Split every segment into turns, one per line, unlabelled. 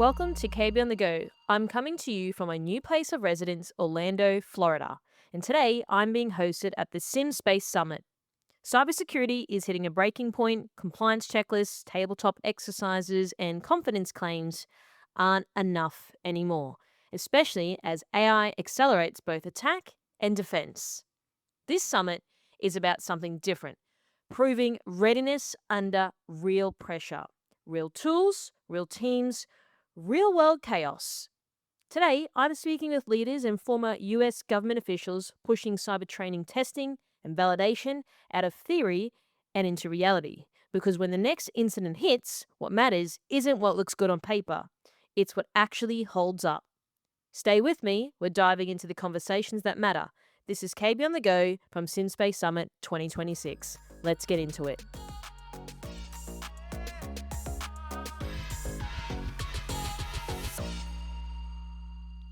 Welcome to KB on the Go. I'm coming to you from my new place of residence, Orlando, Florida. And today I'm being hosted at the SimSpace Summit. Cybersecurity is hitting a breaking point. Compliance checklists, tabletop exercises, and confidence claims aren't enough anymore, especially as AI accelerates both attack and defense. This summit is about something different, proving readiness under real pressure. Real tools, real teams, real world chaos. Today, I'm speaking with leaders and former US government officials pushing cyber training testing and validation out of theory and into reality. Because when the next incident hits, what matters isn't what looks good on paper, it's what actually holds up. Stay with me, we're diving into the conversations that matter. This is KB on the Go from SimSpace Summit 2026. Let's get into it.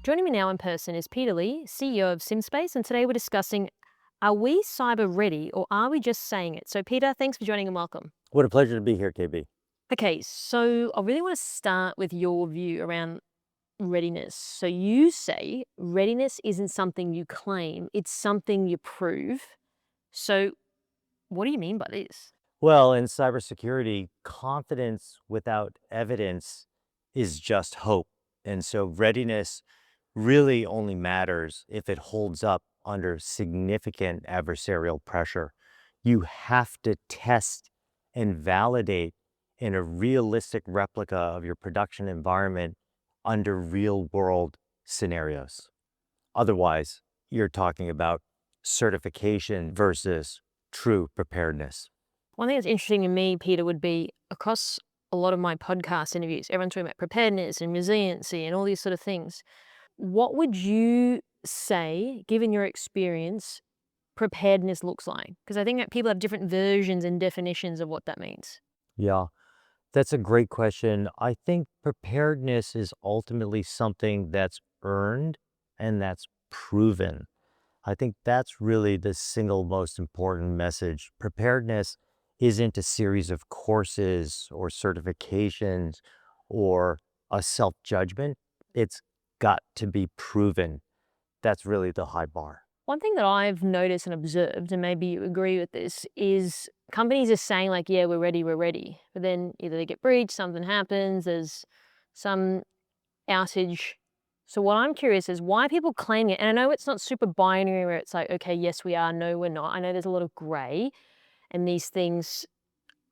Joining me now in person is Peter Lee, CEO of SimSpace, and today we're discussing, are we cyber ready or are we just saying it? So Peter, thanks for joining and welcome.
What a pleasure to be here, KB.
Okay, so I really want to start with your view around readiness. So you say readiness isn't something you claim, it's something you prove. So what do you mean by this?
Well, in cybersecurity, confidence without evidence is just hope. And so readiness really only matters if it holds up under significant adversarial pressure. You have to test and validate in a realistic replica of your production environment under real world scenarios. Otherwise, you're talking about certification versus true preparedness.
One thing that's interesting to me, Peter, would be across a lot of my podcast interviews, everyone's talking about preparedness and resiliency and all these sort of things. What would you say, given your experience, preparedness looks like? Because I think that people have different versions and definitions of what that means.
Yeah, that's a great question. I think preparedness is ultimately something that's earned and that's proven. I think that's really the single most important message. Preparedness isn't a series of courses or certifications or a self-judgment. It's got to be proven. That's really the high bar.
One thing that I've noticed and observed, and maybe you agree with this, is companies are saying like, yeah, we're ready, we're ready. But then either they get breached, something happens, there's some outage. So what I'm curious is why people claim it. And I know it's not super binary where it's like, okay, yes, we are, no, we're not. I know there's a lot of gray and these things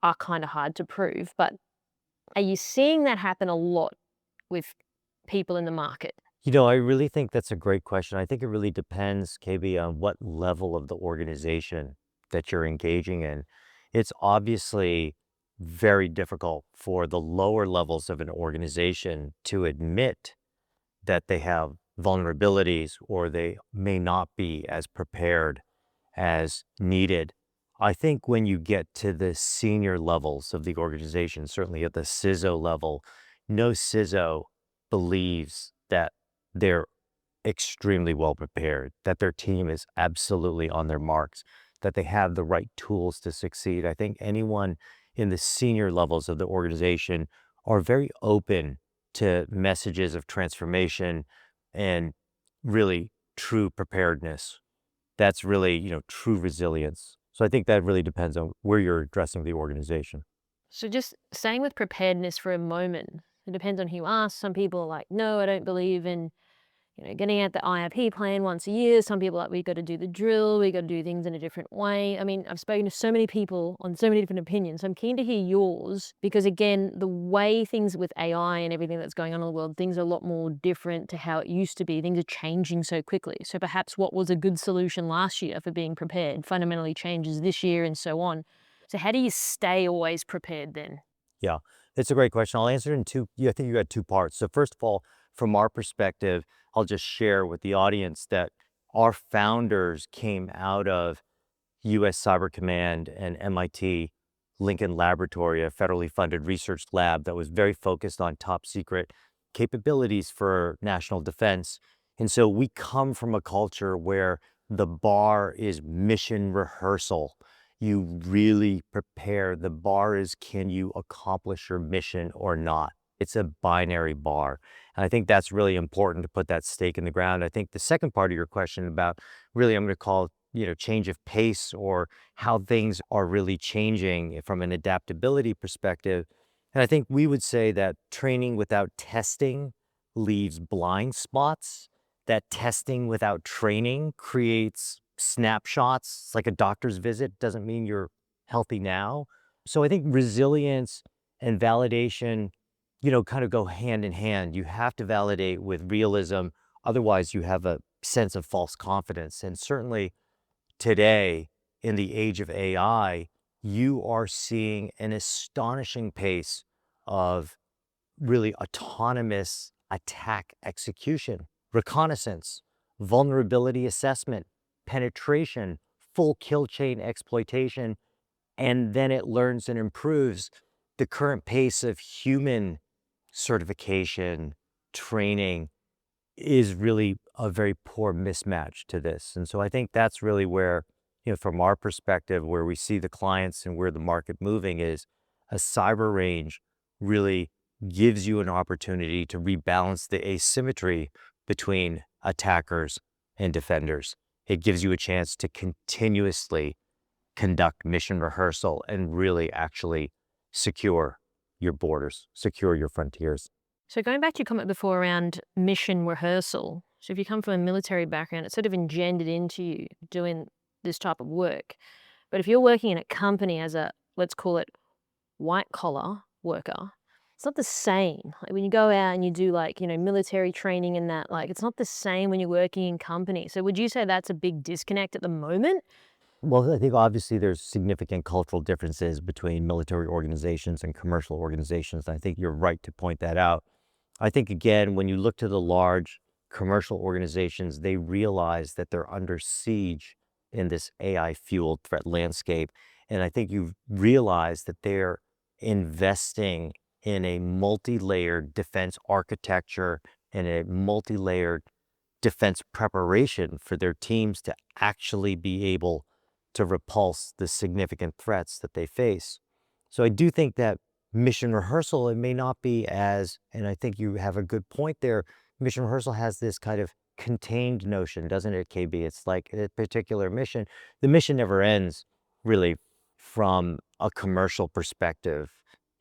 are kind of hard to prove. But are you seeing that happen a lot with people in the market?
I really think that's a great question. I think it really depends, KB, on what level of the organization that you're engaging in. It's obviously very difficult for the lower levels of an organization to admit that they have vulnerabilities or they may not be as prepared as needed. I think when you get to the senior levels of the organization, certainly at the CISO level, no CISO believes that they're extremely well prepared, that their team is absolutely on their marks, that they have the right tools to succeed. I think anyone in the senior levels of the organization are very open to messages of transformation and really true preparedness. That's really, true resilience. So I think that really depends on where you're addressing the organization.
So just staying with preparedness for a moment, it depends on who you ask. Some people are like, no, I don't believe in, getting out the IRP plan once a year. Some people are like, we got to do the drill, we got to do things in a different way. I mean, I've spoken to so many people on so many different opinions. So I'm keen to hear yours because again, the way things with AI and everything that's going on in the world, things are a lot more different to how it used to be. Things are changing so quickly. So perhaps what was a good solution last year for being prepared fundamentally changes this year and so on. So how do you stay always prepared then?
Yeah, it's a great question. I'll answer it in two. Yeah, I think you got two parts. So first of all, from our perspective, I'll just share with the audience that our founders came out of U.S. Cyber Command and MIT Lincoln Laboratory, a federally funded research lab that was very focused on top secret capabilities for national defense. And so we come from a culture where the bar is mission rehearsal. You really prepare. The bar is, can you accomplish your mission or not? It's a binary bar. And I think that's really important to put that stake in the ground. I think the second part of your question about really, I'm going to call, change of pace or how things are really changing from an adaptability perspective. And I think we would say that training without testing leaves blind spots, that testing without training creates snapshots. It's like a doctor's visit doesn't mean you're healthy now. So I think resilience and validation, kind of go hand in hand. You have to validate with realism. Otherwise, you have a sense of false confidence. And certainly today, in the age of AI, you are seeing an astonishing pace of really autonomous attack execution, reconnaissance, vulnerability assessment, penetration, full kill chain exploitation, and then it learns and improves. The current pace of human certification, training is really a very poor mismatch to this. And so I think that's really where, from our perspective, where we see the clients and where the market moving is a cyber range really gives you an opportunity to rebalance the asymmetry between attackers and defenders. It gives you a chance to continuously conduct mission rehearsal and really actually secure your borders, secure your frontiers.
So going back to your comment before around mission rehearsal, so if you come from a military background, it's sort of engendered into you doing this type of work. But if you're working in a company as a, let's call it white collar worker, it's not the same. Like when you go out and you do like, military training and that, like it's not the same when you're working in company. So would you say that's a big disconnect at the moment?
Well, I think obviously there's significant cultural differences between military organizations and commercial organizations. And I think you're right to point that out. I think, again, when you look to the large commercial organizations, they realize that they're under siege in this AI fueled threat landscape. And I think you've realized that they're investing in a multi layered defense architecture and a multi layered defense preparation for their teams to actually be able to repulse the significant threats that they face. So I do think that mission rehearsal, it may not be as, and I think you have a good point there, mission rehearsal has this kind of contained notion, doesn't it, KB? It's like a particular mission. The mission never ends, really, from a commercial perspective.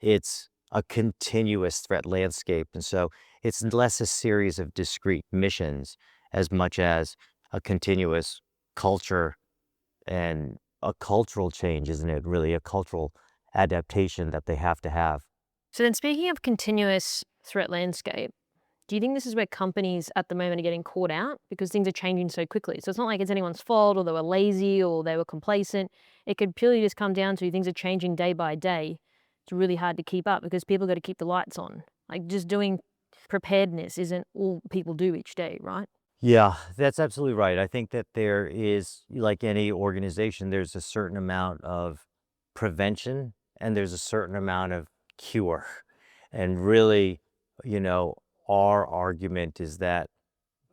It's a continuous threat landscape. And so it's less a series of discrete missions as much as a continuous culture and a cultural change, isn't it? Really, a cultural adaptation that they have to have.
So then speaking of continuous threat landscape, do you think this is where companies at the moment are getting caught out because things are changing so quickly? So it's not like it's anyone's fault or they were lazy or they were complacent. It could purely just come down to things are changing day by day. It's really hard to keep up because people got to keep the lights on. Like just doing preparedness isn't all people do each day, right?
Yeah, that's absolutely right. I think that there is, like any organization, there's a certain amount of prevention and there's a certain amount of cure. And really, you know, our argument is that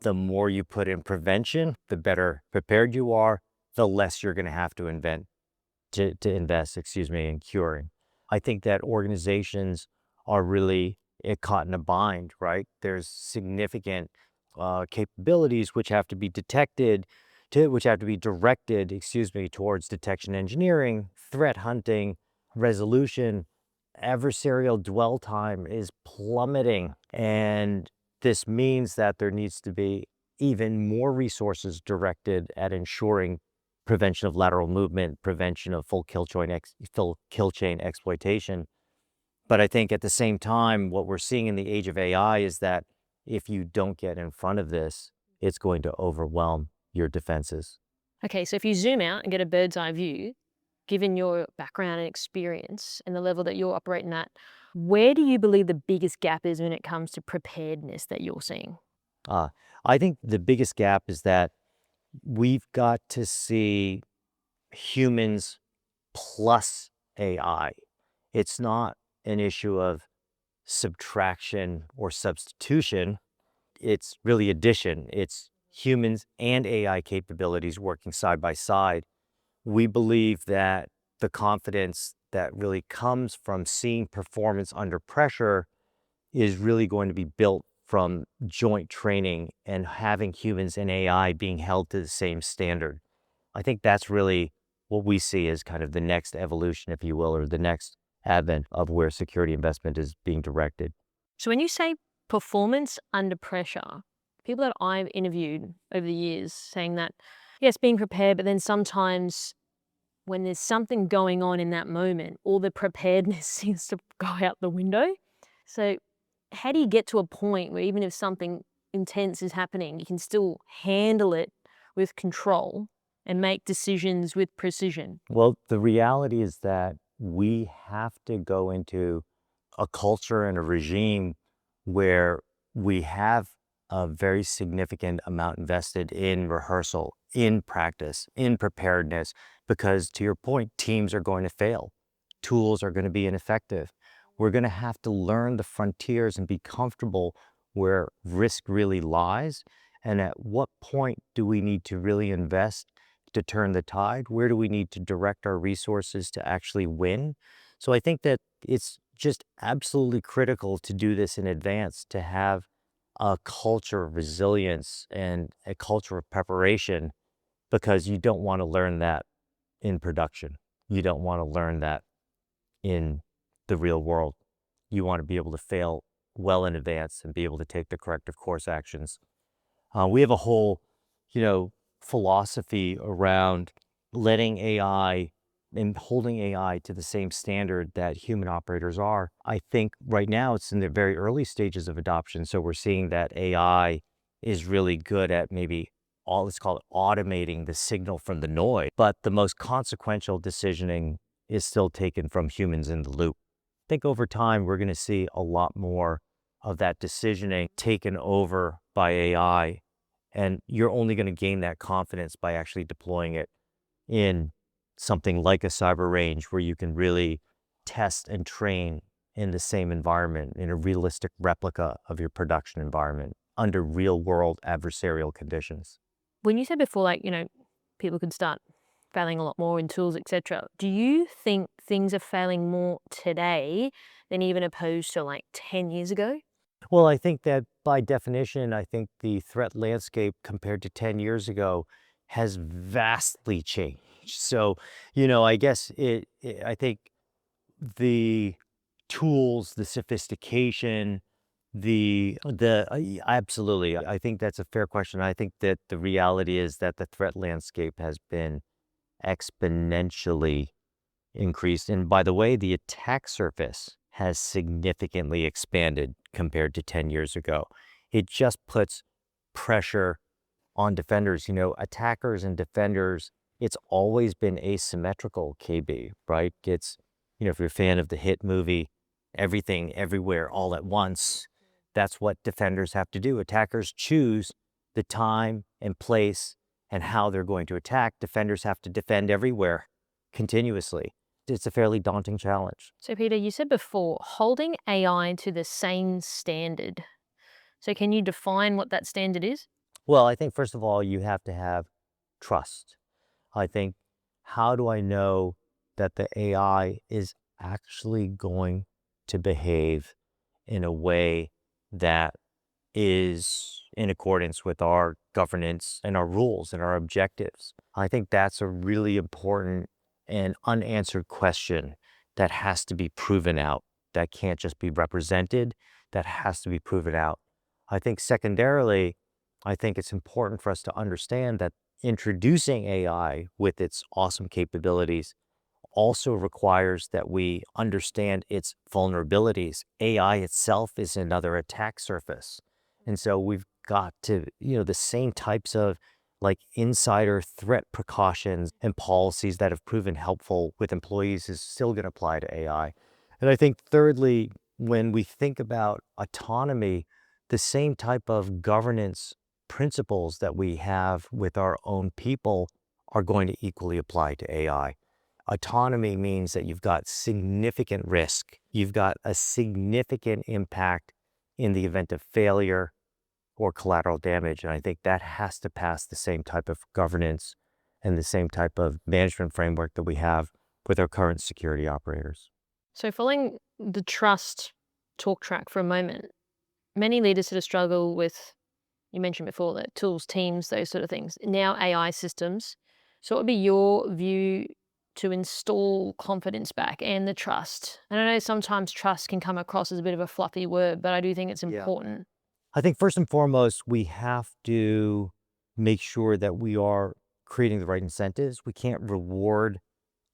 the more you put in prevention, the better prepared you are, the less you're going to have to invest, in curing. I think that organizations are really caught in a bind, right? There's significant capabilities which have to be which have to be directed, towards detection engineering, threat hunting, resolution. Adversarial dwell time is plummeting. And this means that there needs to be even more resources directed at ensuring prevention of lateral movement, prevention of full kill chain exploitation. But I think at the same time, what we're seeing in the age of AI is that if you don't get in front of this, it's going to overwhelm your defenses.
Okay, so if you zoom out and get a bird's eye view, given your background and experience and the level that you're operating at, where do you believe the biggest gap is when it comes to preparedness that you're seeing?
Uh, I think the biggest gap is that we've got to see humans plus AI. It's not an issue of subtraction or substitution. It's really addition. It's humans and AI capabilities working side by side. We believe that the confidence that really comes from seeing performance under pressure is really going to be built from joint training and having humans and AI being held to the same standard. I think that's really what we see as kind of the next evolution, if you will, or the next advent of where security investment is being directed.
So when you say performance under pressure, people that I've interviewed over the years saying that, yes, being prepared, but then sometimes when there's something going on in that moment, all the preparedness seems to go out the window. So how do you get to a point where even if something intense is happening, you can still handle it with control and make decisions with precision?
Well, the reality is that we have to go into a culture and a regime where we have a very significant amount invested in rehearsal, in practice, in preparedness, because to your point, teams are going to fail. Tools are going to be ineffective. We're going to have to learn the frontiers and be comfortable where risk really lies. And at what point do we need to really invest to turn the tide? Where do we need to direct our resources to actually win? So I think that it's just absolutely critical to do this in advance, to have a culture of resilience and a culture of preparation, because you don't want to learn that in production. You don't want to learn that in the real world. You want to be able to fail well in advance and be able to take the corrective course actions. We have a whole, you know, philosophy around letting AI and holding AI to the same standard that human operators are. I think right now it's in the very early stages of adoption. So we're seeing that AI is really good at maybe let's call it automating the signal from the noise, but the most consequential decisioning is still taken from humans in the loop. I think over time, we're going to see a lot more of that decisioning taken over by AI. And you're only going to gain that confidence by actually deploying it in something like a cyber range where you can really test and train in the same environment, in a realistic replica of your production environment under real world adversarial conditions.
When you said before, like, people could start failing a lot more in tools, etc. Do you think things are failing more today than even opposed to like 10 years ago?
Well, I think that by definition, I think the threat landscape compared to 10 years ago has vastly changed. So, I guess I think the tools, the sophistication, absolutely. I think that's a fair question. I think that the reality is that the threat landscape has been exponentially increased. And by the way, the attack surface has significantly expanded compared to 10 years ago. It just puts pressure on defenders. Attackers and defenders, it's always been asymmetrical, KB, right? If you're a fan of the hit movie, Everything, Everywhere, All at Once, that's what defenders have to do. Attackers choose the time and place and how they're going to attack. Defenders have to defend everywhere continuously. It's a fairly daunting challenge.
So, Peter, you said before holding AI to the same standard. So, can you define what that standard is?
Well, I think first of all, you have to have trust. I think, how do I know that the AI is actually going to behave in a way that is in accordance with our governance and our rules and our objectives? I think that's a really important and unanswered question that has to be proven out, that can't just be represented, that has to be proven out. I think secondarily, I think it's important for us to understand that introducing AI with its awesome capabilities also requires that we understand its vulnerabilities. AI itself is another attack surface. And so we've got to, the same types of like insider threat precautions and policies that have proven helpful with employees is still going to apply to AI. And I think thirdly, when we think about autonomy, the same type of governance principles that we have with our own people are going to equally apply to AI. Autonomy means that you've got significant risk. You've got a significant impact in the event of failure or collateral damage. And I think that has to pass the same type of governance and the same type of management framework that we have with our current security operators.
So, following the trust talk track for a moment. Many leaders sort of struggle with, you mentioned before, that tools, teams, those sort of things. Now AI systems. So what would be your view to install confidence back and the trust? And I know sometimes trust can come across as a bit of a fluffy word, but I do think it's
Yeah.
important.
I think first and foremost, we have to make sure that we are creating the right incentives. We can't reward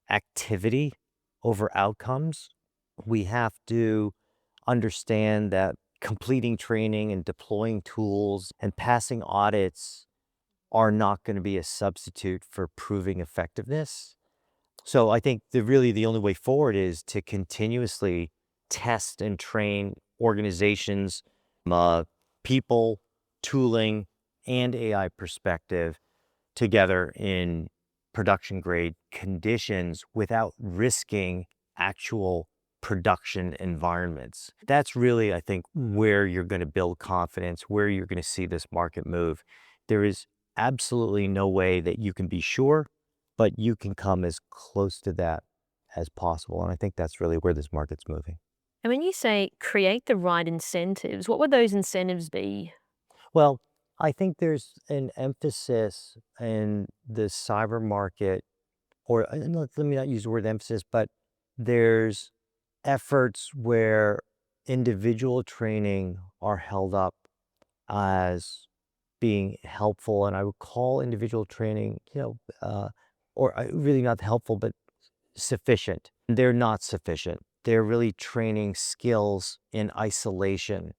activity over outcomes. We have to understand that completing training and deploying tools and passing audits are not going to be a substitute for proving effectiveness. So I think the only way forward is to continuously test and train organizations, uh, people, tooling, and AI perspective together in production grade conditions without risking actual production environments. That's really, I think, where you're going to build confidence, where you're going to see this market move. There is absolutely no way that you can be sure, but you can come as close to that as possible. And I think that's really where this market's moving.
And when you say create the right incentives, what would those incentives be?
Well, I think there's an emphasis in the cyber market, or let me not use the word emphasis, but there's efforts where individual training are held up as being helpful. And I would call individual training, really not helpful, but sufficient. They're not sufficient. They're really training skills in isolation.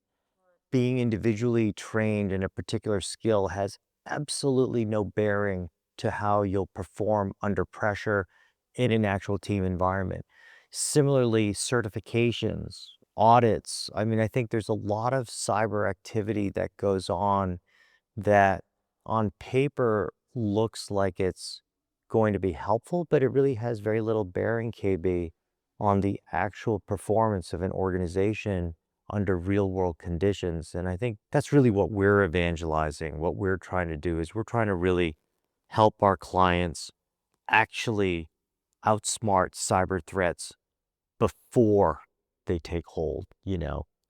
Being individually trained in a particular skill has absolutely no bearing to how you'll perform under pressure in an actual team environment. Similarly, certifications, audits. I mean, I think there's a lot of cyber activity that goes on that on paper looks like it's going to be helpful, but it really has very little bearing, KB, on the actual performance of an organization under real world conditions. And I think that's really what we're evangelizing. What we're trying to do is we're trying to really help our clients actually outsmart cyber threats before they take hold,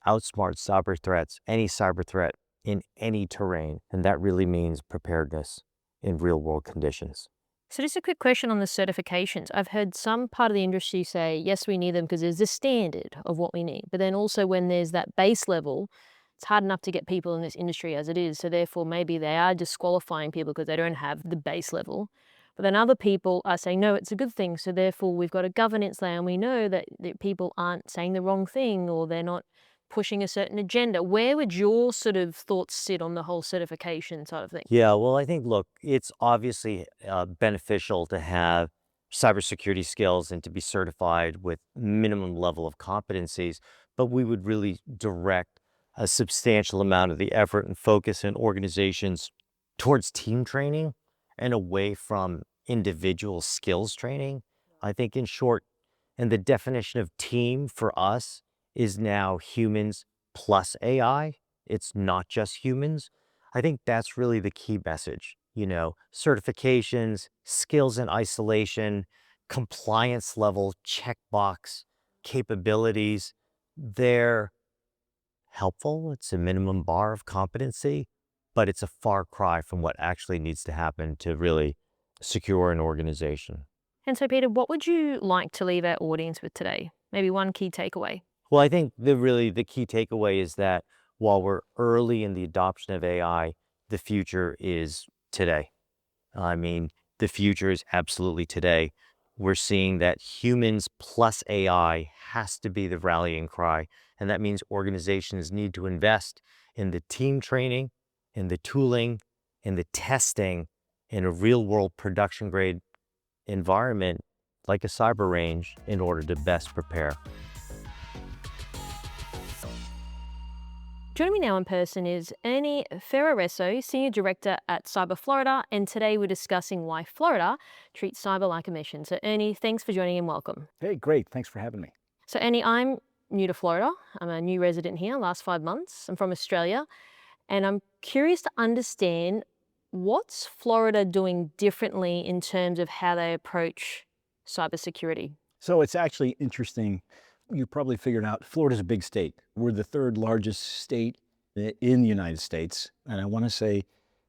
outsmart cyber threats, any cyber threat in any terrain. And that really means preparedness in real world conditions.
So just a quick question on the certifications. I've heard some part of the industry say, yes, we need them because there's a standard of what we need. But then also when there's that base level, it's hard enough to get people in this industry as it is. So therefore, maybe they are disqualifying people because they don't have the base level. But then other people are saying, no, it's a good thing. So therefore, we've got a governance layer and we know that people aren't saying the wrong thing or they're not pushing a certain agenda. Where would your sort of thoughts sit on the whole certification side of things?
Yeah, well, I think, look, it's obviously beneficial to have cybersecurity skills and to be certified with minimum level of competencies, but we would really direct a substantial amount of the effort and focus in organizations towards team training and away from individual skills training. I think, in short, and the definition of team for us is now humans plus AI. It's not just humans. I think that's really the key message. Certifications, skills in isolation, compliance level, checkbox, capabilities, they're helpful. It's a minimum bar of competency, but it's a far cry from what actually needs to happen to really secure an organization.
And so, Peter, what would you like to leave our audience with today? Maybe one key takeaway.
Well, I think the key takeaway is that while we're early in the adoption of AI, the future is today. I mean, the future is absolutely today. We're seeing that humans plus AI has to be the rallying cry. And that means organizations need to invest in the team training, in the tooling, in the testing, in a real world production grade environment like a cyber range in order to best prepare.
Joining me now in person is Ernie Ferraresso, Senior Director at Cyber Florida, and today we're discussing why Florida treats cyber like a mission. So, Ernie, thanks for joining and welcome.
Hey, great. Thanks for having me.
So, Ernie, I'm new to Florida. I'm a new resident here, last 5 months. I'm from Australia, and I'm curious to understand what's Florida doing differently in terms of how they approach cybersecurity.
So it's actually interesting. You probably figured out Florida's a big state. We're the third largest state in the United States. And I want to say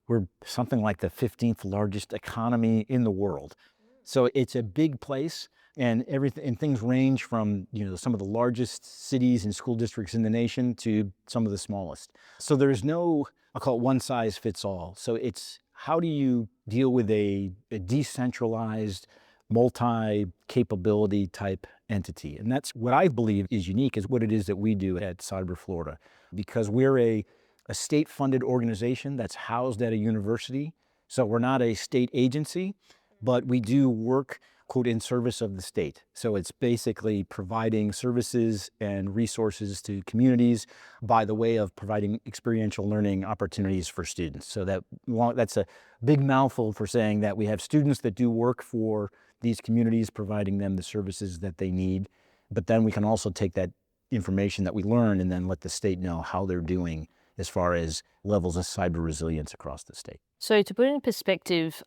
we're something like the 15th largest economy in the world. So it's a big place, and everything, and things range from, some of the largest cities and school districts in the nation to some of the smallest. So there's no, I'll call it one size fits all. So it's how do you deal with a decentralized, multi-capability type entity? And that's what I believe is unique, is what it is that we do at Cyber Florida, because we're a state-funded organization that's housed at a university. So we're not a state agency, but we do work, quote, in service of the state. So it's basically providing services and resources to communities by the way of providing experiential learning opportunities for students. So that's a big mouthful for saying that we have students that do work for these communities, providing them the services that they need. But then we can also take that information that we learn and then let the state know how they're doing as far as levels of cyber resilience across the state.
So to put it in perspective,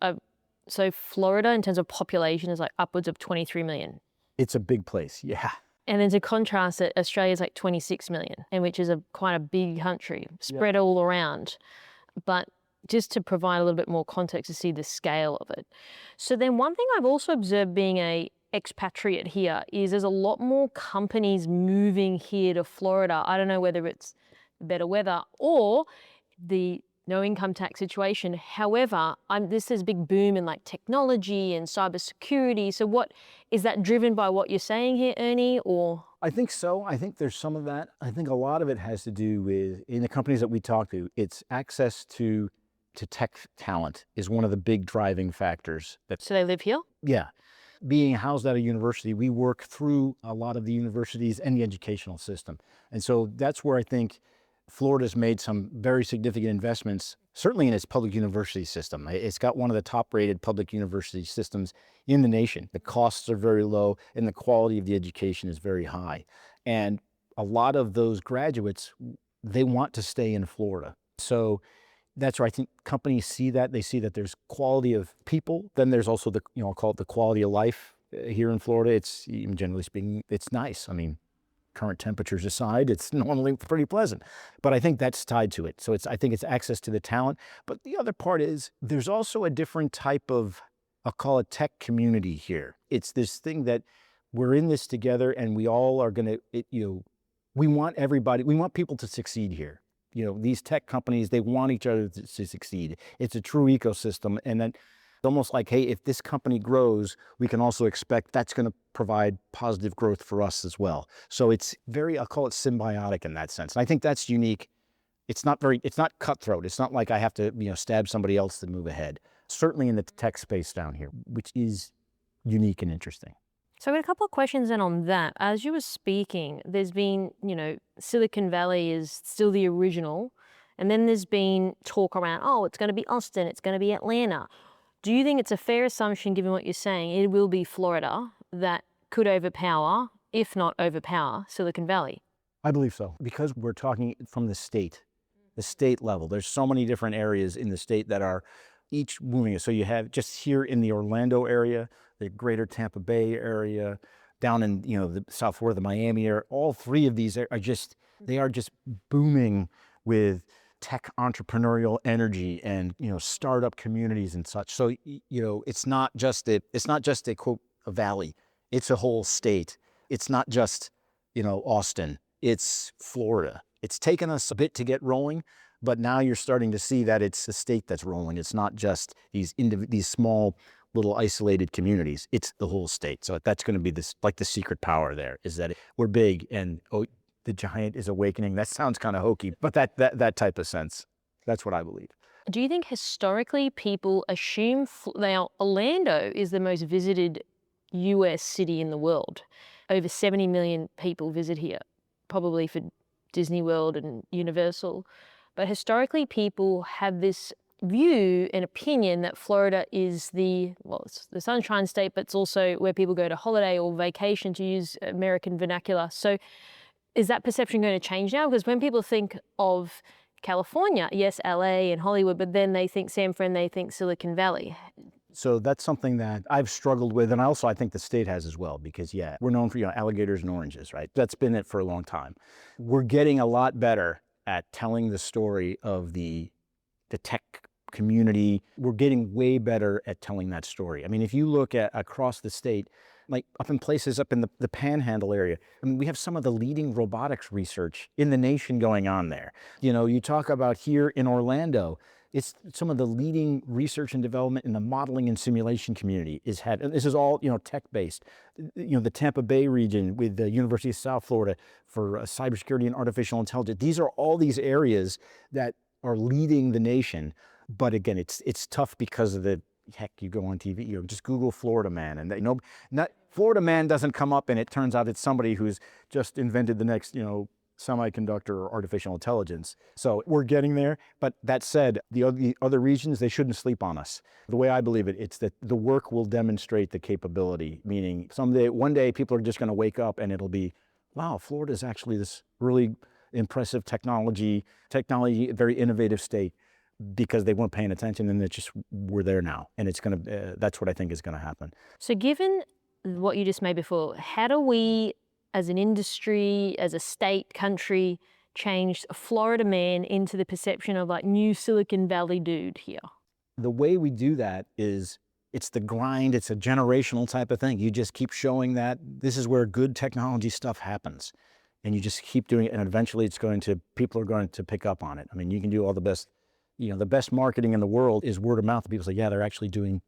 so Florida in terms of population is like upwards of 23 million.
It's a big place, yeah.
And then to contrast it, Australia's like 26 million, and which is quite a big country, spread all around. But just to provide a little bit more context to see the scale of it. So then one thing I've also observed being a expatriate here is there's a lot more companies moving here to Florida. I don't know whether it's better weather or the no income tax situation. However, this is a big boom in like technology and cybersecurity. So what is that driven by what you're saying here, Ernie, or?
I think so. I think there's some of that. I think a lot of it has to do with, in the companies that we talk to, it's access to tech talent is one of the big driving factors.
So they live here?
Yeah. Being housed at a university, we work through a lot of the universities and the educational system. And so that's where I think Florida's made some very significant investments, certainly in its public university system. It's got one of the top-rated public university systems in the nation. The costs are very low, and the quality of the education is very high. And a lot of those graduates, they want to stay in Florida. So that's where I think companies see that. They see that there's quality of people. Then there's also I'll call it the quality of life here in Florida. It's, generally speaking, it's nice. I mean, current temperatures aside, it's normally pretty pleasant. But I think that's tied to it. So I think it's access to the talent. But the other part is there's also a different type of, I'll call it tech community here. It's this thing that we're in this together, and we all are going to, we want people to succeed here. These tech companies, they want each other to succeed. It's a true ecosystem. And then almost like, hey, if this company grows, we can also expect that's going to provide positive growth for us as well. So it's very, I'll call it symbiotic in that sense. And I think that's unique. It's not cutthroat. It's not like I have to, stab somebody else to move ahead. Certainly in the tech space down here, which is unique and interesting.
So I got a couple of questions then on that. As you were speaking, there's been, Silicon Valley is still the original. And then there's been talk around, it's going to be Austin, it's going to be Atlanta. Do you think it's a fair assumption, given what you're saying, it will be Florida that could overpower, if not overpower, Silicon Valley?
I believe so, because we're talking from the state level. There's so many different areas in the state that are each moving. So you have just here in the Orlando area, the greater Tampa Bay area, down in, the South Florida, the Miami area. All three of these are just booming with tech entrepreneurial energy and, startup communities and such. So, it's not just a quote, a valley. It's a whole state. It's not just, Austin. It's Florida. It's taken us a bit to get rolling, but now you're starting to see that it's a state that's rolling. It's not just these small little isolated communities. It's the whole state. So that's going to be the secret power there, is that we're big and the giant is awakening. That sounds kind of hokey, but that type of sense. That's what I believe.
Do you think historically people assume Orlando is the most visited US city in the world? Over 70 million people visit here, probably for Disney World and Universal. But historically people have this view and opinion that Florida is it's the sunshine state, but it's also where people go to holiday or vacation, to use American vernacular. So is that perception going to change now? Because when people think of California, yes, LA and Hollywood, but then they think San Fran, they think Silicon Valley.
So that's something that I've struggled with. And also I think the state has as well, because yeah, we're known for, alligators and oranges, right? That's been it for a long time. We're getting a lot better at telling the story of the tech community. We're getting way better at telling that story. I mean, if you look at across the state, like up in places up in the Panhandle area, I mean, we have some of the leading robotics research in the nation going on there. You talk about here in Orlando, it's some of the leading research and development in the modeling and simulation community and this is all, tech-based. The Tampa Bay region with the University of South Florida for cybersecurity and artificial intelligence. These are all these areas that are leading the nation. But again, it's tough because of heck, you go on TV, just Google Florida man, and not Florida man doesn't come up, and it turns out it's somebody who's just invented the next, semiconductor or artificial intelligence. So we're getting there. But that said, the other regions, they shouldn't sleep on us. The way I believe it, it's that the work will demonstrate the capability, meaning one day people are just going to wake up and it'll be, wow, Florida is actually this really impressive technology, very innovative state, because they weren't paying attention, and we're there now. And that's what I think is going to happen.
So given what you just made before, how do we as an industry, as a state, country, change a Florida man into the perception of like new Silicon Valley dude here?
The way we do that is it's the grind. It's a generational type of thing. You just keep showing that this is where good technology stuff happens. And you just keep doing it, and eventually people are going to pick up on it. I mean, you can do all the best marketing in the world is word of mouth. People say, yeah, they're actually doing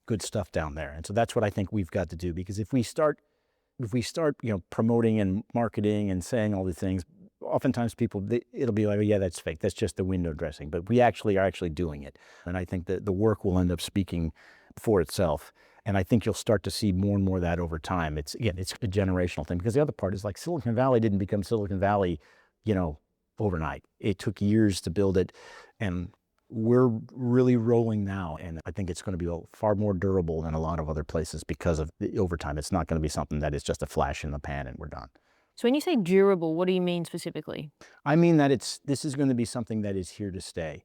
good stuff down there. And so that's what I think we've got to do, because if we start, promoting and marketing and saying all the things, oftentimes it'll be like, oh, yeah, that's fake. That's just the window dressing. But we are actually doing it. And I think that the work will end up speaking for itself. And I think you'll start to see more and more of that over time. It's a generational thing, because the other part is like Silicon Valley didn't become Silicon Valley, overnight. It took years to build it, and we're really rolling now. And I think it's going to be far more durable than a lot of other places because of over time. It's not going to be something that is just a flash in the pan and we're done.
So when you say durable, what do you mean specifically?
I mean that this is going to be something that is here to stay.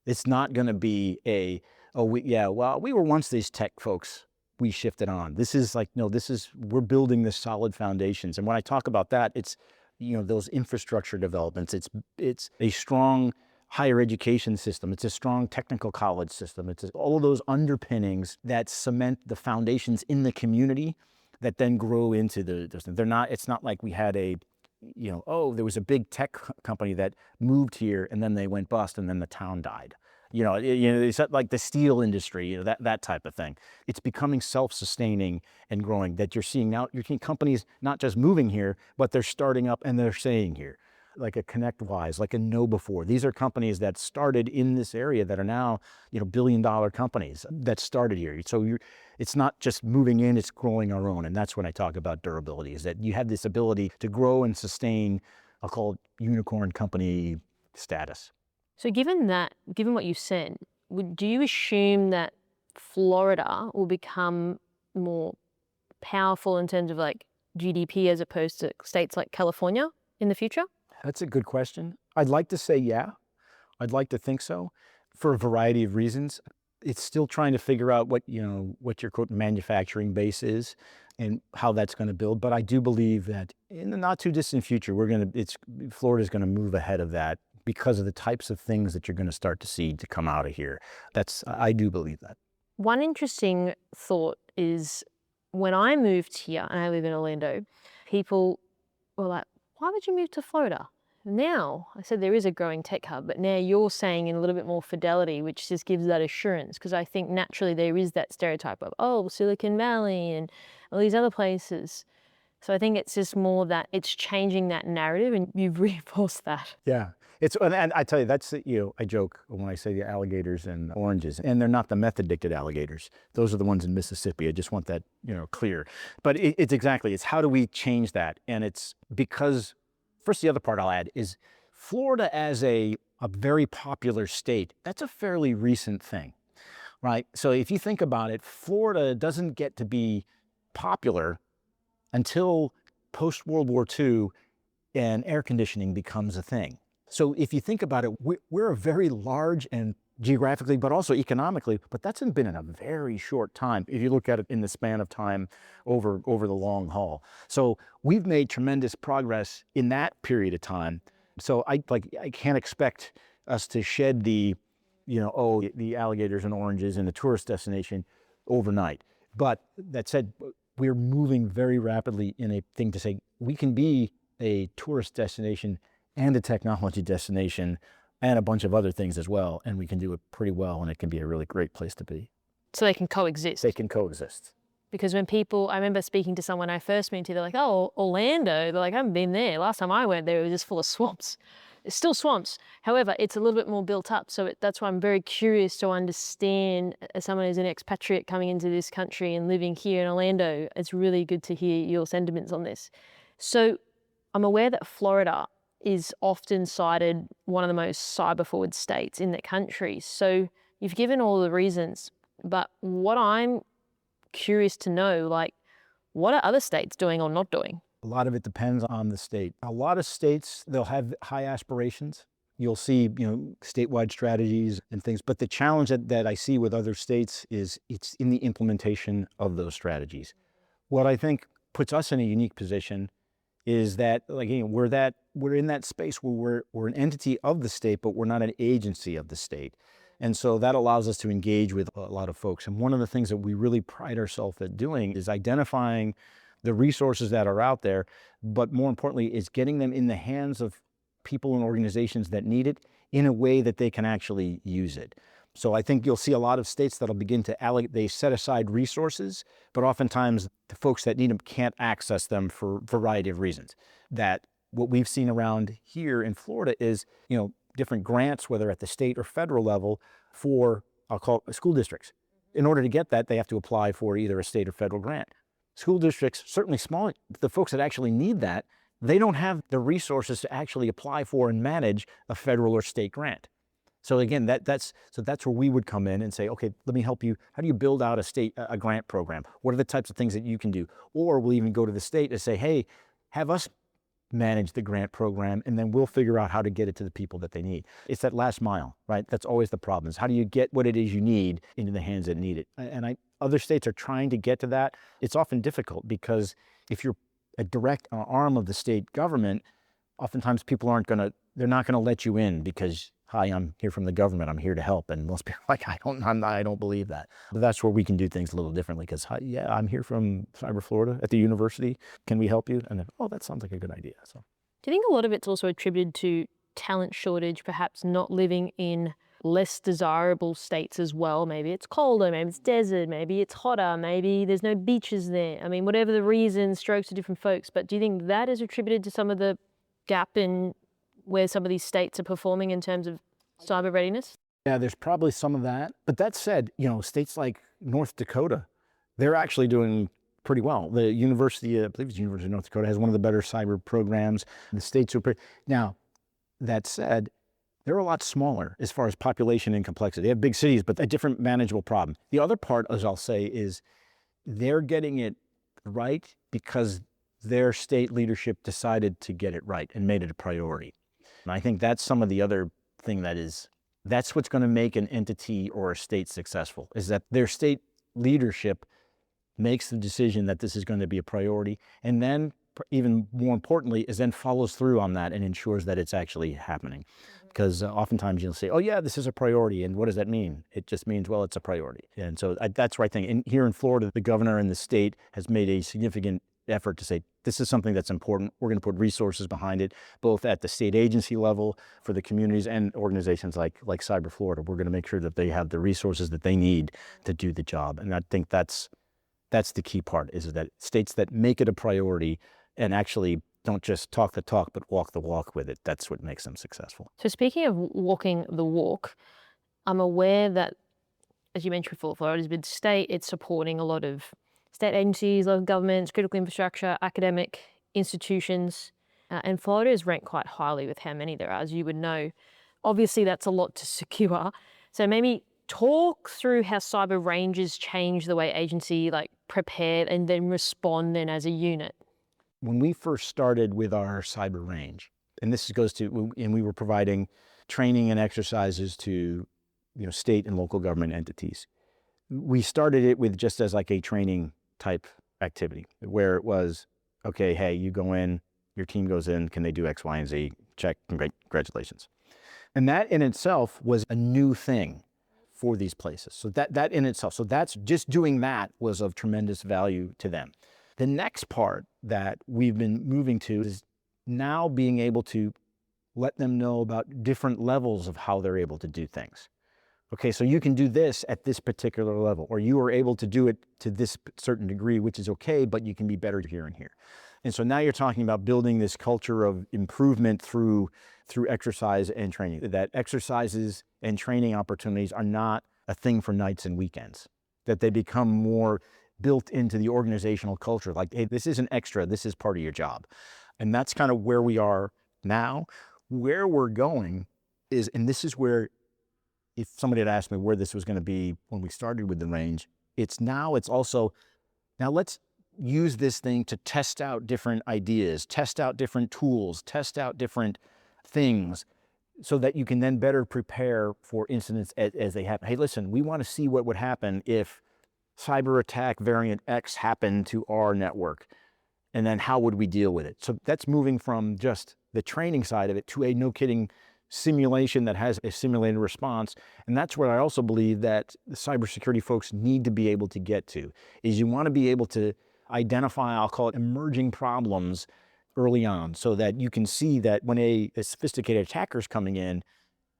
It's not going to be we were once these tech folks, we shifted on. This is like, no, we're building this solid foundations. And when I talk about that, it's, those infrastructure developments, it's a strong higher education system, it's a strong technical college system, it's all of those underpinnings that cement the foundations in the community that then grow into it's not like we had there was a big tech company that moved here and then they went bust and then the town died. It's like the steel industry, that type of thing. It's becoming self-sustaining and growing, that you're seeing companies not just moving here, but they're starting up and they're staying here. Like a ConnectWise, like a KnowBe4. These are companies that started in this area that are now, billion-dollar companies that started here. So it's not just moving in, it's growing our own. And that's when I talk about durability, is that you have this ability to grow and sustain, I'll call it unicorn company status.
So given what you said, do you assume that Florida will become more powerful in terms of like GDP as opposed to states like California in the future?
That's a good question. I'd like to say yeah. I'd like to think so, for a variety of reasons. It's still trying to figure out what your quote manufacturing base is and how that's going to build. But I do believe that in the not too distant future, Florida's going to move ahead of that, because of the types of things that you're going to start to see to come out of here. I do believe that.
One interesting thought is when I moved here, and I live in Orlando, people were like, why would you move to Florida? Now, I said there is a growing tech hub, but now you're saying in a little bit more fidelity, which just gives that assurance, because I think naturally there is that stereotype of, Silicon Valley and all these other places. So I think it's just more that it's changing that narrative, and you've reinforced that.
Yeah. And I tell you, that's, I joke when I say the alligators and oranges, and they're not the meth addicted alligators. Those are the ones in Mississippi. I just want that, clear. But it's how do we change that? And it's because, first, the other part I'll add is Florida as a very popular state, that's a fairly recent thing, right? So if you think about it, Florida doesn't get to be popular until post-World War II and air conditioning becomes a thing. So if you think about it, we're a very large and geographically, but also economically. But that's been in a very short time, if you look at it in the span of time over the long haul. So we've made tremendous progress in that period of time. So I can't expect us to shed the, the alligators and oranges in the tourist destination overnight. But that said, we're moving very rapidly in a thing to say we can be a tourist destination and a technology destination and a bunch of other things as well. And we can do it pretty well, and it can be a really great place to be.
So they can coexist.
They can coexist.
Because when I remember speaking to someone I first moved to, they're like, oh, Orlando. They're like, I haven't been there. Last time I went there, it was just full of swamps. It's still swamps. However, it's a little bit more built up. So that's why I'm very curious to understand, as someone who's an expatriate coming into this country and living here in Orlando, it's really good to hear your sentiments on this. So I'm aware that Florida is often cited one of the most cyber forward states in the country. So you've given all the reasons, but what I'm curious to know, like, what are other states doing or not doing?
A lot of it depends on the state. A lot of states, they'll have high aspirations. You'll see, statewide strategies and things. But the challenge that I see with other states is it's in the implementation of those strategies. What I think puts us in a unique position is that, we're in that space where we're an entity of the state, but we're not an agency of the state. And so that allows us to engage with a lot of folks. And one of the things that we really pride ourselves at doing is identifying the resources that are out there, but more importantly, is getting them in the hands of people and organizations that need it in a way that they can actually use it. So I think you'll see a lot of states that'll begin to allocate, they set aside resources, but oftentimes the folks that need them can't access them for a variety of reasons. That what we've seen around here in Florida is, different grants, whether at the state or federal level, for, I'll call it, school districts. In order to get that, they have to apply for either a state or federal grant. School districts, certainly small, the folks that actually need that, they don't have the resources to actually apply for and manage a federal or state grant. So again, that's where we would come in and say, okay, let me help you. How do you build out a grant program? What are the types of things that you can do? Or we'll even go to the state and say, hey, have us manage the grant program, and then we'll figure out how to get it to the people that they need. It's that last mile, right? That's always the problem, is how do you get what it is you need into the hands that need it? And other states are trying to get to that. It's often difficult because if you're a direct arm of the state government, oftentimes people they're not gonna let you in because, hi, I'm here from the government, I'm here to help. And most people are like, I don't believe that. But that's where we can do things a little differently because, yeah, I'm here from Cyber Florida at the university. Can we help you? And then, oh, that sounds like a good idea. So,
Do you think a lot of it's also attributed to talent shortage, perhaps not living in less desirable states as well? Maybe it's colder, maybe it's desert, maybe it's hotter, maybe there's no beaches there. I mean, whatever the reason, strokes to different folks. But do you think that is attributed to some of the gap in where some of these states are performing in terms of cyber readiness?
yeah, there's probably some of that. But that said, states like North Dakota, they're actually doing pretty well. The university, I believe it's the University of North Dakota, has one of the better cyber programs. The states are now, that said, they're a lot smaller as far as population and complexity. They have big cities, but a different manageable problem. The other part, as I'll say, is they're getting it right because their state leadership decided to get it right and made it a priority. And I think that's some of the other thing that's what's going to make an entity or a state successful, is that their state leadership makes the decision that this is going to be a priority, and then even more importantly is then follows through on that and ensures that it's actually happening. Because oftentimes you'll say, oh yeah, this is a priority, and what does that mean? It just means, well, it's a priority. And so that's the right thing. And here in Florida, the governor and the state has made a significant effort to say, this is something that's important. We're going to put resources behind it, both at the state agency level for the communities and organizations like Cyber Florida. We're going to make sure that they have the resources that they need to do the job. And I think that's the key part, is that states that make it a priority and actually don't just talk the talk, but walk the walk with it. That's what makes them successful.
So speaking of walking the walk, I'm aware that, as you mentioned before, Florida's a big state. It's supporting a lot of state agencies, local governments, critical infrastructure, academic institutions. And Florida is ranked quite highly with how many there are, as you would know. Obviously, that's a lot to secure. So maybe talk through how cyber ranges change the way agency prepare and then respond then as a unit.
When we first started with our cyber range, and this goes to, and we were providing training and exercises to state and local government entities. We started it with just as like a training type activity where it was, okay, hey, you go in, your team goes in, can they do X, Y, and Z? Check, congratulations. And that in itself was a new thing for these places. So that in itself, so that's just doing that was of tremendous value to them. The next part that we've been moving to is now being able to let them know about different levels of how they're able to do things. Okay, so you can do this at this particular level, or you are able to do it to this certain degree, which is okay, but you can be better here and here. And so now you're talking about building this culture of improvement through exercise and training. That exercises and training opportunities are not a thing for nights and weekends, that they become more built into the organizational culture. Like, hey, this isn't extra, this is part of your job. And that's kind of where we are now. Where we're going is, and this is where, if somebody had asked me where this was going to be when we started with the range, it's also, now let's use this thing to test out different ideas, test out different tools, test out different things so that you can then better prepare for incidents as they happen. Hey, listen, we want to see what would happen if cyber attack variant X happened to our network, and then how would we deal with it? So that's moving from just the training side of it to a no kidding simulation that has a simulated response. And that's where I also believe that the cybersecurity folks need to be able to get to, is you want to be able to identify, I'll call it emerging problems early on, so that you can see that when a sophisticated attacker's coming in,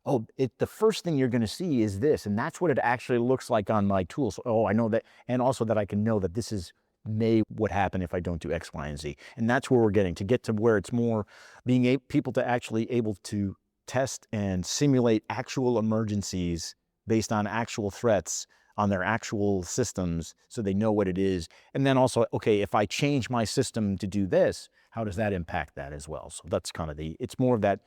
the first thing you're going to see is this, and that's what it actually looks like on my tools. Oh, I know that, and also that I can know that this is what happen if I don't do X, Y, and Z. And that's where we're getting to where it's more being people to actually able to test and simulate actual emergencies based on actual threats on their actual systems, so they know what it is. And then also, okay, if I change my system to do this, how does that impact that as well? So that's kind of it's more of that,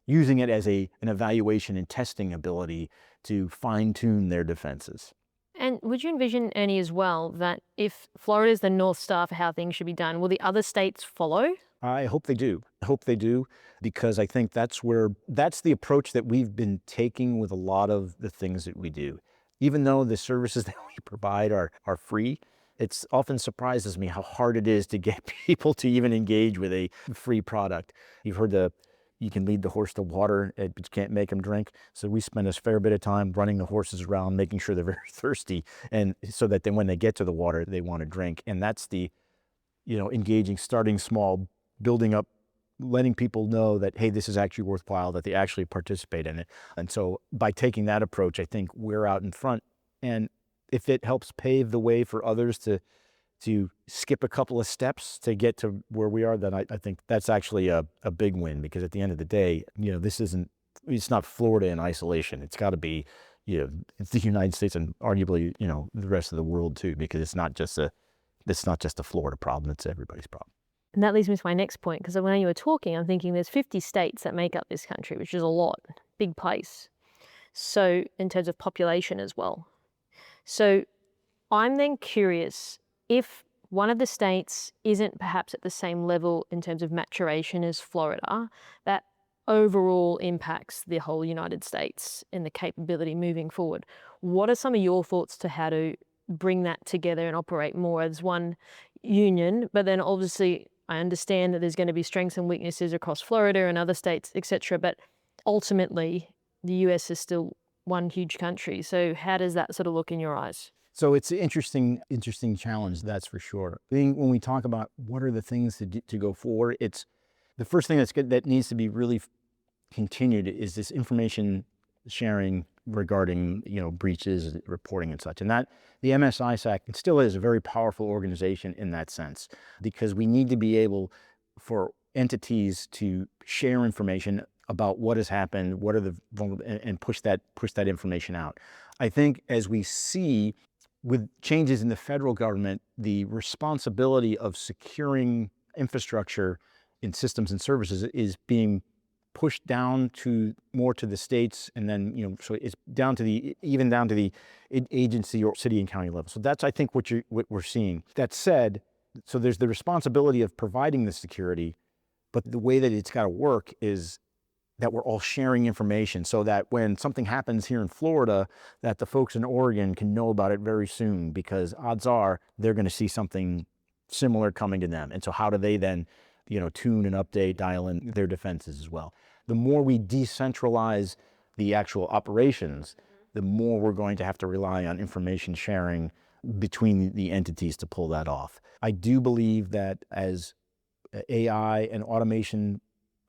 using it as an evaluation and testing ability to fine tune their defenses.
And would you envision, Ernie, as well, that if Florida is the North Star for how things should be done, will the other states follow?
I hope they do. I hope they do, because I think that's the approach that we've been taking with a lot of the things that we do. Even though the services that we provide are free, it often surprises me how hard it is to get people to even engage with a free product. You've heard you can lead the horse to water, but you can't make them drink. So we spend a fair bit of time running the horses around, making sure they're very thirsty, and so that then when they get to the water, they want to drink. And that's the, engaging, starting small, building up, letting people know that, hey, this is actually worthwhile, that they actually participate in it. And so by taking that approach, I think we're out in front. And if it helps pave the way for others to skip a couple of steps to get to where we are, then I think that's actually a big win, because at the end of the day, it's not Florida in isolation. It's got to be, it's the United States and arguably, the rest of the world too, because it's not just a Florida problem, it's everybody's problem.
And that leads me to my next point, because when you were talking, I'm thinking there's 50 states that make up this country, which is a lot, big place. So in terms of population as well. So I'm then curious, if one of the states isn't perhaps at the same level in terms of maturation as Florida, that overall impacts the whole United States and the capability moving forward. What are some of your thoughts to how to bring that together and operate more as one union? But then obviously I understand that there's going to be strengths and weaknesses across Florida and other states, etc. But ultimately, the US is still one huge country. So how does that sort of look in your eyes?
So it's an interesting challenge, that's for sure. When we talk about what are the things to go forward, it's the first thing that needs to be really continued is this information sharing regarding breaches, reporting, and such. And that the MSISAC, it still is a very powerful organization in that sense, because we need to be able for entities to share information about what has happened, what are the vulnerable, and push that information out. I think as we see with changes in the federal government, the responsibility of securing infrastructure in systems and services is being pushed down more to the states, and then so it's even down to the agency or city and county level. So that's, I think, what we're seeing. That said, so there's the responsibility of providing the security, but the way that it's got to work is that we're all sharing information so that when something happens here in Florida, that the folks in Oregon can know about it very soon, because odds are they're going to see something similar coming to them. And so how do they then, tune and update, dial in their defenses as well? The more we decentralize the actual operations, the more we're going to have to rely on information sharing between the entities to pull that off. I do believe that as AI and automation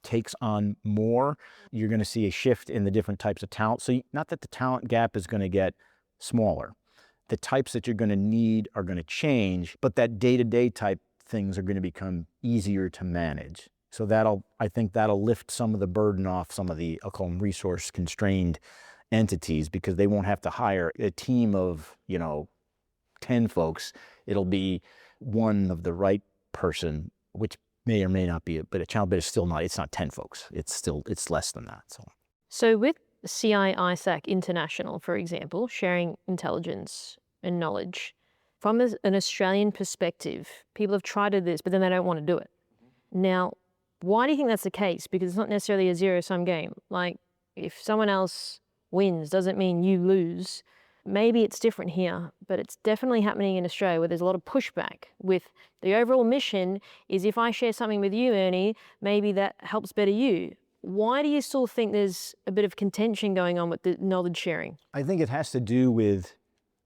takes on more, you're going to see a shift in the different types of talent. So not that the talent gap is going to get smaller. The types that you're going to need are going to change, but that day-to-day type things are going to become easier to manage. So I think that'll lift some of the burden off some of the, I'll call them resource constrained entities, because they won't have to hire a team of, 10 folks. It'll be one of the right person, which may or may not be but a challenge, but it's not 10 folks. It's less than that.
So with CI-ISAC International, for example, sharing intelligence and knowledge, from an Australian perspective, people have tried to do this, but then they don't want to do it. Now, why do you think that's the case? Because it's not necessarily a zero-sum game. Like, if someone else wins, doesn't mean you lose. Maybe it's different here, but it's definitely happening in Australia, where there's a lot of pushback with the overall mission is, if I share something with you, Ernie, maybe that helps better you. Why do you still think there's a bit of contention going on with the knowledge sharing?
I think it has to do with,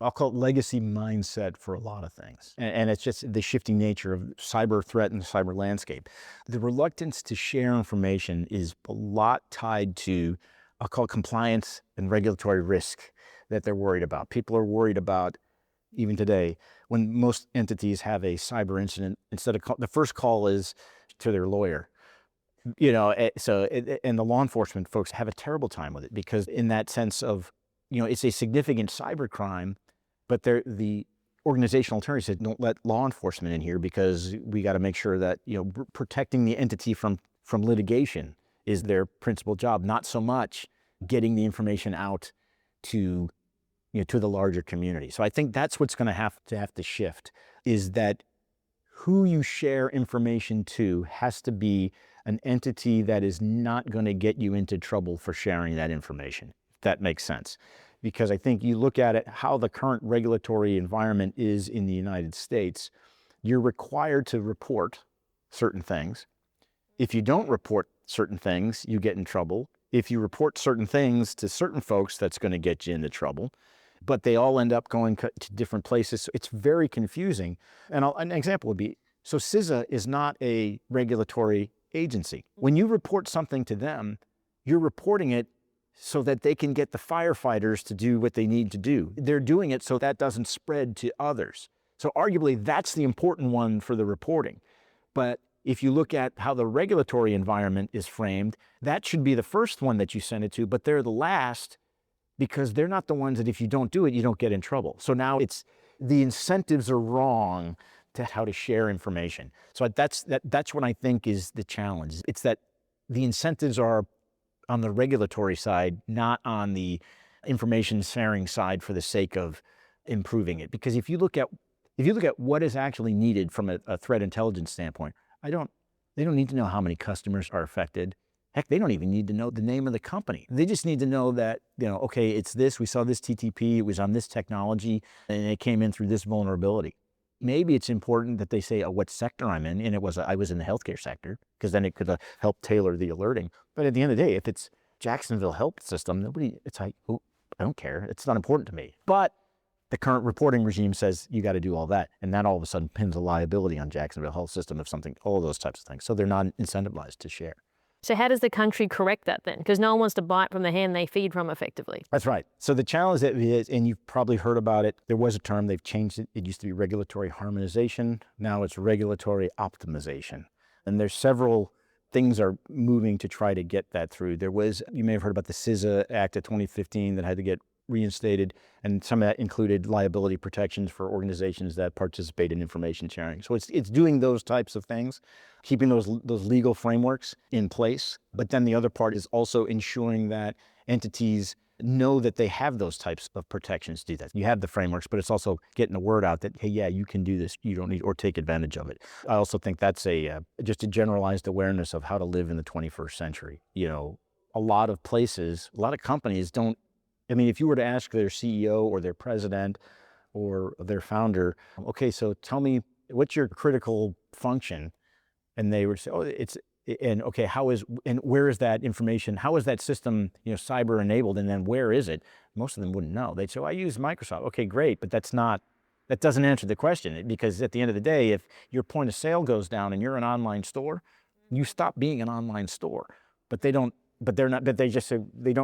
I'll call it legacy mindset for a lot of things. And it's just the shifting nature of cyber threat and the cyber landscape. The reluctance to share information is a lot tied to, I'll call it compliance and regulatory risk that they're worried about. People are worried about, even today, when most entities have a cyber incident, the first call is to their lawyer. And the law enforcement folks have a terrible time with it, because in that sense of, it's a significant cyber crime, but the organizational attorney said, don't let law enforcement in here, because we got to make sure that, protecting the entity from litigation is their principal job, not so much getting the information out to the larger community. So I think that's what's going to have to shift, is that who you share information to has to be an entity that is not going to get you into trouble for sharing that information, if that makes sense. Because I think you look at it, how the current regulatory environment is in the United States, you're required to report certain things. If you don't report certain things, you get in trouble. If you report certain things to certain folks, that's going to get you into trouble. But they all end up going to different places. So it's very confusing. And an example would be, so CISA is not a regulatory agency. When you report something to them, you're reporting it so that they can get the firefighters to do what they need to do. They're doing it so that doesn't spread to others. So arguably, that's the important one for the reporting. But if you look at how the regulatory environment is framed, that should be the first one that you send it to, but they're the last, because they're not the ones that if you don't do it, you don't get in trouble. So now the incentives are wrong to how to share information. So that's what I think is the challenge. It's that the incentives are on the regulatory side, not on the information sharing side for the sake of improving it. Because if you look at what is actually needed from a threat intelligence standpoint, they don't need to know how many customers are affected. Heck, they don't even need to know the name of the company. They just need to know that, okay, it's this, we saw this TTP, it was on this technology, and it came in through this vulnerability. Maybe it's important that they say what sector I'm in, and I was in the healthcare sector, because then it could help tailor the alerting. But at the end of the day, if it's Jacksonville Health System, it's like, oh, I don't care. It's not important to me. But the current reporting regime says you got to do all that. And that all of a sudden pins a liability on Jacksonville Health System of something, all those types of things. So they're not incentivized to share.
So how does the country correct that then? Because no one wants to bite from the hand they feed from effectively.
That's right. So the challenge that is, and you've probably heard about it, there was a term, they've changed it. It used to be regulatory harmonization. Now it's regulatory optimization. And there's several things are moving to try to get that through. You may have heard about the CISA Act of 2015 that had to get reinstated, and some of that included liability protections for organizations that participate in information sharing. So it's doing those types of things, keeping those legal frameworks in place. But then the other part is also ensuring that entities know that they have those types of protections to do that. You have the frameworks, but it's also getting the word out that, hey, yeah, you can do this. You don't need, or take advantage of it. I also think that's just a generalized awareness of how to live in the 21st century. a lot of places, a lot of companies don't, I mean, if you were to ask their CEO or their president or their founder, okay, so tell me what's your critical function? And they would say, oh, and okay, and where is that information? How is that system, cyber enabled? And then where is it? Most of them wouldn't know. They'd say, oh, I use Microsoft. Okay, great. But that doesn't answer the question, because at the end of the day, if your point of sale goes down and you're an online store, you stop being an online store. But they just say,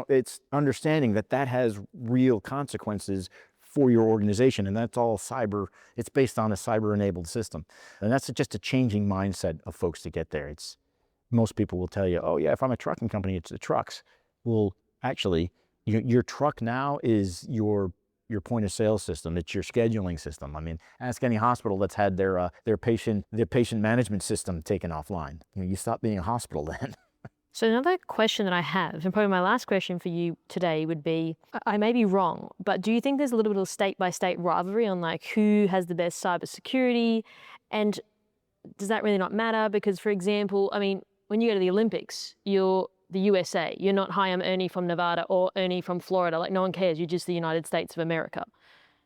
it's understanding that has real consequences for your organization. And that's all it's based on a cyber enabled system. And that's just a changing mindset of folks to get there. Most people will tell you, oh yeah, if I'm a trucking company, it's the trucks. Well, actually, your truck now is your point of sale system. It's your scheduling system. I mean, ask any hospital that's had their patient management system taken offline. You stop being a hospital then.
So another question that I have, and probably my last question for you today would be, I may be wrong, but do you think there's a little bit of state-by-state rivalry on like who has the best cybersecurity? And does that really not matter? Because, for example, I mean, when you go to the Olympics, you're the USA. You're not, hi, I'm Ernie from Nevada or Ernie from Florida. Like, no one cares. You're just the United States of America.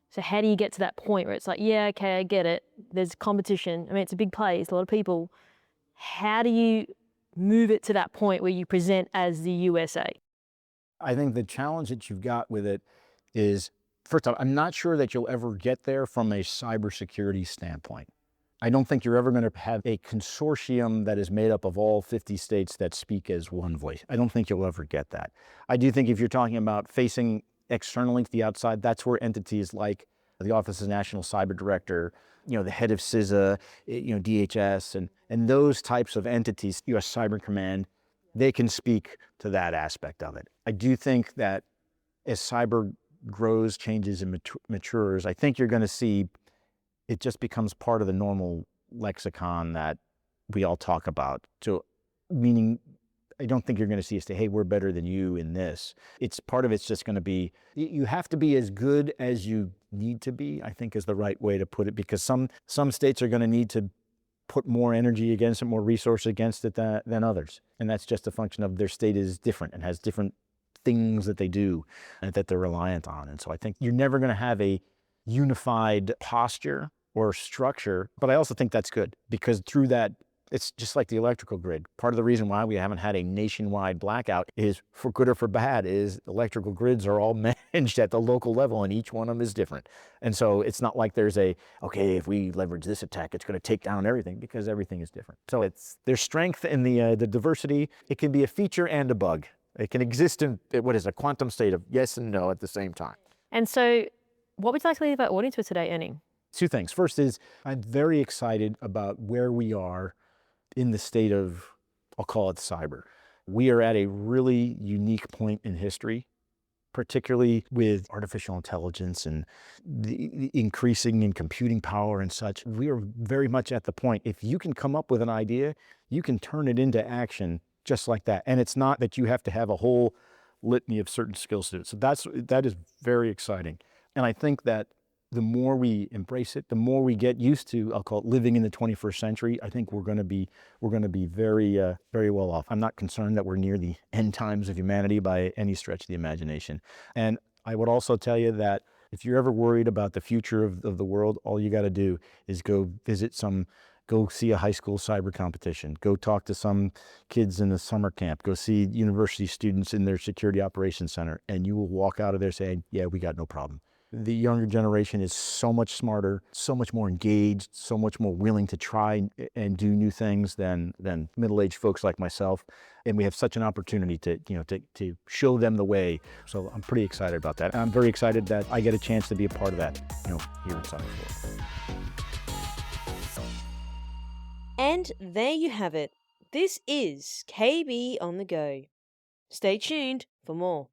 So how do you get to that point where it's like, yeah, okay, I get it. There's competition. I mean, it's a big place, a lot of people. How do you move it to that point where you present as the USA?
I think the challenge that you've got with it is, first off, I'm not sure that you'll ever get there from a cybersecurity standpoint. I don't think you're ever going to have a consortium that is made up of all 50 states that speak as one voice. I don't think you'll ever get that. I do think if you're talking about facing externally to the outside, that's where entities like the Office of the National Cyber Director, the head of CISA, DHS, and those types of entities, U.S. Cyber Command, they can speak to that aspect of it. I do think that as cyber grows, changes, and matures, I think you're going to see it just becomes part of the normal lexicon that we all talk about. So, meaning, I don't think you're going to see us say, hey, we're better than you in this. It's just going to be, you have to be as good as you need to be, I think is the right way to put it, because some states are going to need to put more energy against it, more resources against it than others. And that's just a function of their state is different and has different things that they do and that they're reliant on. And so I think you're never going to have a unified posture or structure, but I also think that's good, because through that, it's just like the electrical grid. Part of the reason why we haven't had a nationwide blackout is, for good or for bad, is electrical grids are all managed at the local level and each one of them is different. And so it's not like there's okay, if we leverage this attack, it's going to take down everything, because everything is different. So there's strength in the diversity. It can be a feature and a bug. It can exist in a quantum state of yes and no at the same time.
And so what would you like to leave our audience with today, Ernie?
Two things. First is I'm very excited about where we are in the state of, I'll call it cyber. We are at a really unique point in history, particularly with artificial intelligence and the increasing in computing power and such. We are very much at the point, if you can come up with an idea, you can turn it into action just like that. And it's not that you have to have a whole litany of certain skill sets. So that is very exciting. And I think that the more we embrace it, the more we get used to, I'll call it living in the 21st century, I think we're going to be very, very well off. I'm not concerned that we're near the end times of humanity by any stretch of the imagination. And I would also tell you that if you're ever worried about the future of the world, all you got to do is go see a high school cyber competition, go talk to some kids in the summer camp, go see university students in their security operations center, and you will walk out of there saying, yeah, we got no problem. The younger generation is so much smarter, so much more engaged, so much more willing to try and do new things than middle-aged folks like myself. And we have such an opportunity to show them the way. So I'm pretty excited about that. And I'm very excited that I get a chance to be a part of that, here in Cyberfloor.
And there you have it. This is KB on the Go. Stay tuned for more.